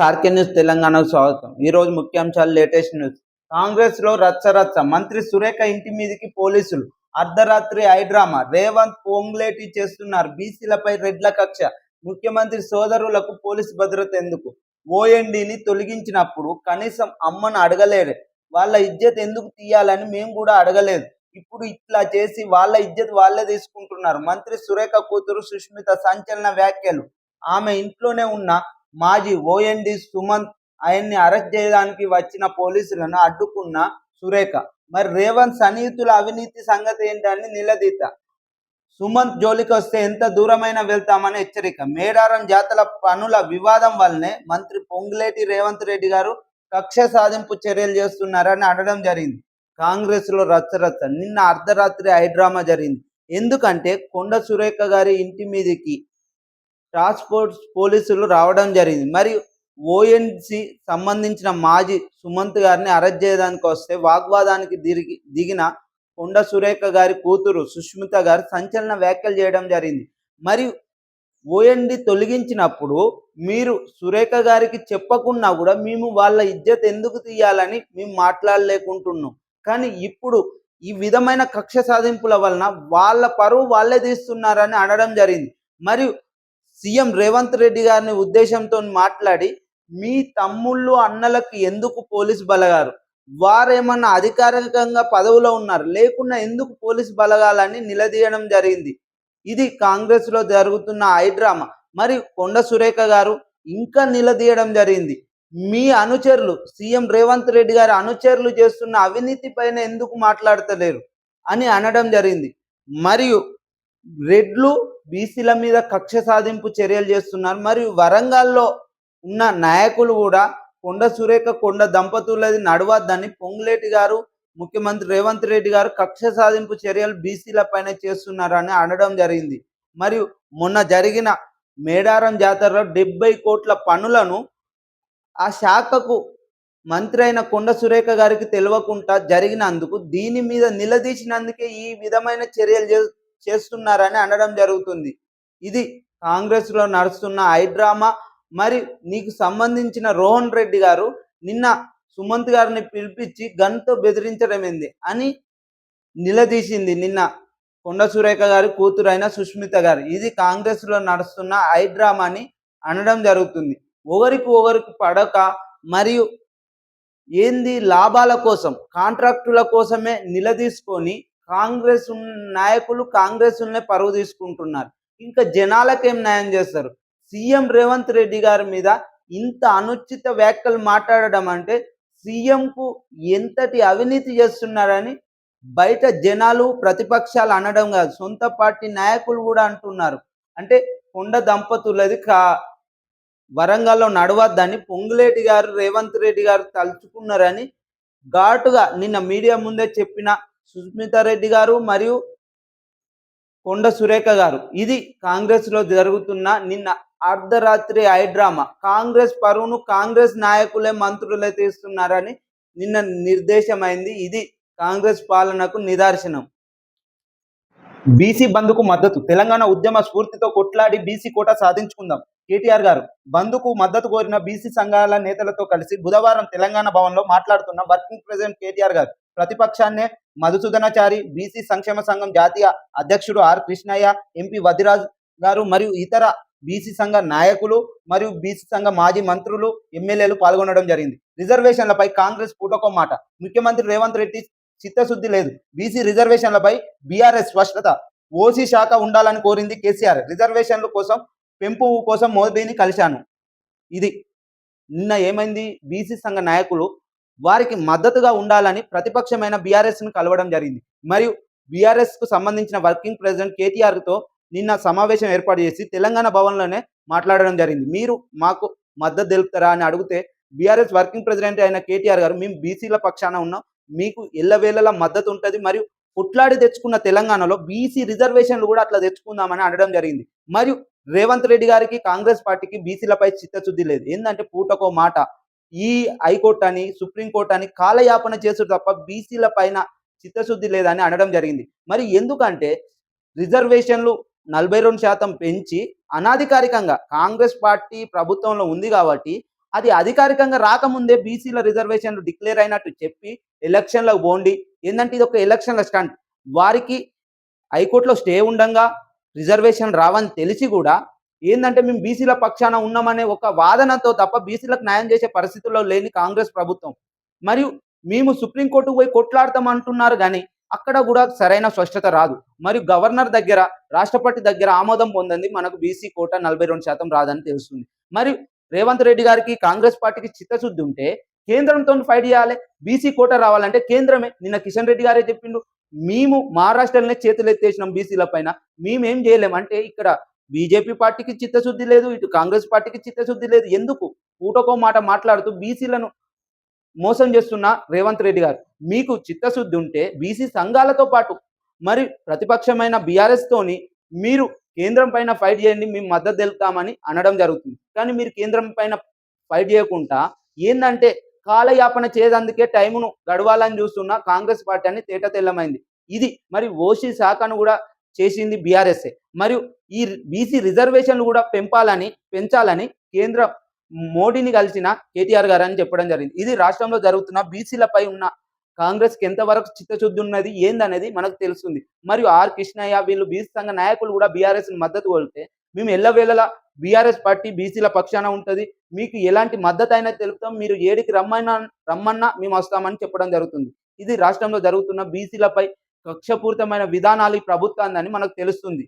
RK news తెలంగాణకు స్వాగతం. ఈ రోజు ముఖ్యాంశాలు లేటెస్ట్ న్యూస్. కాంగ్రెస్ లో రచ్చ. మంత్రి సురేఖ ఇంటి మీదికి పోలీసులు. అర్ధరాత్రి హైడ్రామా. రేవంత్ పొంగులేటి చేస్తున్నారు బీసీలపై రెడ్ల కక్ష. ముఖ్యమంత్రి సోదరులకు పోలీసు భద్రత ఎందుకు? ఓఎన్డీని తొలగించినప్పుడు కనీసం అమ్మను అడగలేరు. వాళ్ళ ఇజ్జత్ ఎందుకు తీయాలని మేము కూడా అడగలేదు. ఇప్పుడు ఇట్లా చేసి వాళ్ళ ఇజ్జత్ వాళ్ళే తీసుకుంటున్నారు. మంత్రి సురేఖ కూతురు సుష్మిత సంచలన వ్యాఖ్యలు. ఆమె ఇంట్లోనే ఉన్న మాజీ ఓఎన్డీ సుమంత్ ఆయన్ని అరెస్ట్ చేయడానికి వచ్చిన పోలీసులను అడ్డుకున్న సురేఖ. మరి రేవంత్ సన్నిహితుల అవినీతి సంగతి ఏంటని నిలదీత. సుమంత్ జోలికి వస్తే ఎంత దూరమైనా వెళ్తామని హెచ్చరిక. మేడారం జాతర పనుల వివాదం వల్లనే మంత్రి పొంగులేటి రేవంత్ రెడ్డి గారు కక్ష సాధింపు చర్యలు చేస్తున్నారని అనడం జరిగింది. కాంగ్రెస్ లో రచ్చ. నిన్న అర్ధరాత్రి హైడ్రామా జరిగింది. ఎందుకంటే కొండ సురేఖ గారి ఇంటి మీదకి టాస్క్ ఫోర్స్ పోలీసులు రావడం జరిగింది. మరియు ఓఎన్సీ సంబంధించిన మాజీ సుమంత్ గారిని అరెస్ట్ చేయడానికి వస్తే వాగ్వాదానికి దిగిన కొండ సురేఖ గారి కూతురు సుష్మిత గారు సంచలన వ్యాఖ్యలు చేయడం జరిగింది. మరియు ఓఎన్డీ తొలగించినప్పుడు మీరు సురేఖ గారికి చెప్పకున్నా కూడా మేము వాళ్ళ ఇజ్జత్ ఎందుకు తీయాలని మేము మాట్లాడలేకుంటున్నాం. కానీ ఇప్పుడు ఈ విధమైన కక్ష సాధింపుల వలన వాళ్ళ పరువు వాళ్ళే తీస్తున్నారని అనడం జరిగింది. మరియు సీఎం రేవంత్ రెడ్డి గారిని ఉద్దేశంతో మాట్లాడి మీ తమ్ముళ్ళు అన్నలకు ఎందుకు పోలీసు బలగారు, వారేమన్నా అధికారికంగా పదవిలో ఉన్నారు, లేకున్నా ఎందుకు పోలీసు బలగాలని నిలదీయడం జరిగింది. ఇది కాంగ్రెస్ లో జరుగుతున్న హైడ్రామా. మరి కొండ సురేఖ గారు ఇంకా నిలదీయడం జరిగింది. మీ అనుచరులు సీఎం రేవంత్ రెడ్డి గారి అనుచరులు చేస్తున్న అవినీతి పైన ఎందుకు మాట్లాడతలేరు అని అనడం జరిగింది. మరియు రెడ్లు బీసీల మీద కక్ష సాధింపు చర్యలు చేస్తున్నారు. మరియు వరంగల్లో ఉన్న నాయకులు కూడా కొండ సురేఖ కొండ దంపతులది నడవద్దని పొంగులేటి గారు ముఖ్యమంత్రి రేవంత్ రెడ్డి గారు కక్ష సాధింపు చర్యలు బీసీల పైన చేస్తున్నారని అనడం జరిగింది. మరియు మొన్న జరిగిన మేడారం జాతరలో 70 కోట్ల పనులను ఆ శాఖకు మంత్రి అయిన కొండ సురేఖ గారికి తెలియకుండా జరిగినందుకు దీని మీద నిలదీసినందుకే ఈ విధమైన చర్యలు చేస్తున్నారని అనడం జరుగుతుంది. ఇది కాంగ్రెస్ లో నడుస్తున్న హైడ్రామా. మరి నీకు సంబంధించిన రోహన్ రెడ్డి గారు నిన్న సుమంత్ గారిని పిలిపించి గన్తో బెదిరించడం ఏంది అని నిలదీసింది నిన్న కొండ సురేఖ గారి కూతురు అయిన సుష్మిత గారు. ఇది కాంగ్రెస్ లో నడుస్తున్న హైడ్రామాని అనడం జరుగుతుంది. ఒకరికి పడక మరియు ఏంది లాభాల కోసం కాంట్రాక్టుల కోసమే నిలదీసుకొని కాంగ్రెస్ నాయకులు కాంగ్రెస్నే పరువు తీసుకుంటున్నారు. ఇంకా జనాలకేం న్యాయం చేస్తారు? సీఎం రేవంత్ రెడ్డి గారి మీద ఇంత అనుచిత వ్యాఖ్యలు మాట్లాడడం అంటే సీఎంకు ఎంతటి అవినీతి చేస్తున్నారని బయట జనాలు ప్రతిపక్షాలు అనడం కాదు, సొంత పార్టీ నాయకులు కూడా అంటున్నారు. అంటే కొండ దంపతులది వరంగల్లో నడవద్దని పొంగులేటి గారు రేవంత్ రెడ్డి గారు తలుచుకున్నారని ఘాటుగా నిన్న మీడియా ముందే చెప్పిన సుష్మిత రెడ్డి గారు మరియు కొండ సురేఖ గారు. ఇది కాంగ్రెస్ లో జరుగుతున్న నిన్న అర్ధరాత్రి హైడ్రామా. కాంగ్రెస్ పరువును కాంగ్రెస్ నాయకులే మంత్రులే తీస్తున్నారని నిన్న నిర్దేశమైంది. ఇది కాంగ్రెస్ పాలనకు నిదర్శనం. బీసీ బంద్కు మద్దతు. తెలంగాణ ఉద్యమ స్ఫూర్తితో కొట్లాడి బీసీ కోటా సాధించుకుందాం. కేటీఆర్ గారు బంద్కు మద్దతు కోరిన బీసీ సంఘాల నేతలతో కలిసి బుధవారం తెలంగాణ భవన్లో మాట్లాడుతున్న వర్కింగ్ ప్రెసిడెంట్ కేటీఆర్ గారు ప్రతిపక్షాన్నే మధుసూదనాచారి, బీసీ సంక్షేమ సంఘం జాతీయ అధ్యక్షుడు ఆర్ కృష్ణయ్య, ఎంపీ వదిరాజ్ గారు మరియు ఇతర బీసీ సంఘ నాయకులు మరియు బీసీ సంఘ మాజీ మంత్రులు, ఎమ్మెల్యేలు పాల్గొనడం జరిగింది. రిజర్వేషన్లపై కాంగ్రెస్ పూటకో మాట. ముఖ్యమంత్రి రేవంత్ రెడ్డి చిత్తశుద్ధి లేదు. బీసీ రిజర్వేషన్లపై బీఆర్ఎస్ స్పష్టత. ఓసీ శాఖ ఉండాలని కోరింది కేసీఆర్. రిజర్వేషన్ల కోసం పెంపు కోసం మోదీని కలిశాను. ఇది నిన్న ఏమైంది? బీసీ సంఘ నాయకులు వారికి మద్దతుగా ఉండాలని ప్రతిపక్షమైన బీఆర్ఎస్ను కలవడం జరిగింది. మరియు బీఆర్ఎస్కు సంబంధించిన వర్కింగ్ ప్రెసిడెంట్ కేటీఆర్తో నిన్న సమావేశం ఏర్పాటు చేసి తెలంగాణ భవన్లోనే మాట్లాడడం జరిగింది. మీరు మాకు మద్దతు తెలుపుతారా అని అడిగితే బీఆర్ఎస్ వర్కింగ్ ప్రెసిడెంట్ అయిన కేటీఆర్ గారు మేము బీసీల పక్షాన ఉన్నాం, మీకు ఎల్లవేళలా మద్దతు ఉంటుంది, మరియు కొట్లాడి తెచ్చుకున్న తెలంగాణలో బీసీ రిజర్వేషన్లు కూడా అట్లా తెచ్చుకుందామని అనడం జరిగింది. మరియు రేవంత్ రెడ్డి గారికి కాంగ్రెస్ పార్టీకి బీసీలపై చిత్తశుద్ధి లేదు. ఏంటంటే పూటకో మాట ఈ హైకోర్టు అని సుప్రీంకోర్టు అని కాలయాపన చేసు తప్ప బీసీల పైన చిత్తశుద్ధి లేదని అనడం జరిగింది. మరి ఎందుకంటే రిజర్వేషన్లు 42% పెంచి అనాధికారికంగా కాంగ్రెస్ పార్టీ ప్రభుత్వంలో ఉంది కాబట్టి అది అధికారికంగా రాకముందే బీసీల రిజర్వేషన్లు డిక్లేర్ అయినట్టు చెప్పి ఎలక్షన్‌లకు బోండి. ఏందంటే ఇదొక ఎలక్షన్‌ల స్టంట్. వారికి హైకోర్ట్‌లో స్టే ఉండంగా రిజర్వేషన్ రావని తెలిసి గూడా ఏందంటే మేము బీసీల పక్షాన ఉన్నామనే ఒక వాదనతో తప్ప బీసీలకు న్యాయం చేసే పరిస్థితుల్లో లేని కాంగ్రెస్ ప్రభుత్వం. మరియు మేము సుప్రీం కోర్ట్‌కి పోయి కొట్లాడతాం అంటున్నారు గానీ, అక్కడ గూడా సరైన స్పష్టత రాదు. మరియు గవర్నర్ దగ్గర, రాష్ట్రపతి దగ్గర ఆమోదం పొందంది మనకు బీసీ కోటా 42% రాదని తెలుస్తుంది. మరియు రేవంత్ రెడ్డి గారికి, కాంగ్రెస్ పార్టీకి చిత్తశుద్ధి ఉంటే కేంద్రంతోని ఫైట్ జేయాలె. బీసీ కోటా రావాలంటే కేంద్రమే. నిన్న కిషన్ రెడ్డి గారే చెప్పిండు. మేము మహారాష్ట్రలోనే చేతులెత్తేసినాం బీసీల పైన. మేమేం జేయలేం. అంటే ఇక్కడ బీజేపీ పార్టీకి చిత్తశుద్ధి లేదు. ఇటు కాంగ్రెస్ పార్టీకి చిత్తశుద్ధి లేదు. ఎందుకు? పూటకో మాట మాట్లాడుతూ బీసీలను మోసం చేస్తున్న రేవంత్ రెడ్డి గారు. మీకు చిత్తశుద్ధి ఉంటే బీసీ సంఘాలతో పాటు మరి ప్రతిపక్షమైన బీఆర్ఎస్ తోని మీరు కేంద్రం పైన ఫైట్ చేయండి. మేము మద్దతు తెలుపుతామని అనడం జరుగుతుంది. కానీ మీరు కేంద్రం పైన ఫైట్ చేయకుండా ఏందంటే కాలయాపన చేసేందుకే టైమును గడవాలని చూస్తున్న కాంగ్రెస్ పార్టీ అని తేటతెల్లమైంది. ఇది మరి ఓసీ శాఖను కూడా చేసింది బీఆర్ఎస్సే. మరియు ఈ బీసీ రిజర్వేషన్‌లు కూడా పెంచాలని కేంద్ర మోడీని కలిసిన కేటీఆర్ గారని చెప్పడం జరిగింది. ఇది రాష్ట్రంలో జరుగుతున్న బీసీలపై ఉన్న కాంగ్రెస్‌కి ఎంతవరకు చిత్తశుద్ధి ఉన్నది ఏందనేది మనకు తెలుస్తుంది. మరియు కృష్ణయ్య వీళ్ళు బీసీ సంఘ నాయకులు కూడా బీఆర్ఎస్‌ని మద్దతు కోలితే మేము ఎల్లవేళలా బీఆర్ఎస్ పార్టీ బీసీల పక్షాన ఉంటది. మీకు ఎలాంటి మద్దతైనా తెలుపుతాం. మీరు ఏడికి రమ్మన్నా మేము వస్తామని చెప్పడం జరుగుతుంది. ఇది రాష్ట్రంలో జరుగుతున్న బీసీలపై కక్షపూరితమైన విధానాలు ఈ ప్రభుత్వానిదని మనకు తెలుస్తుంది.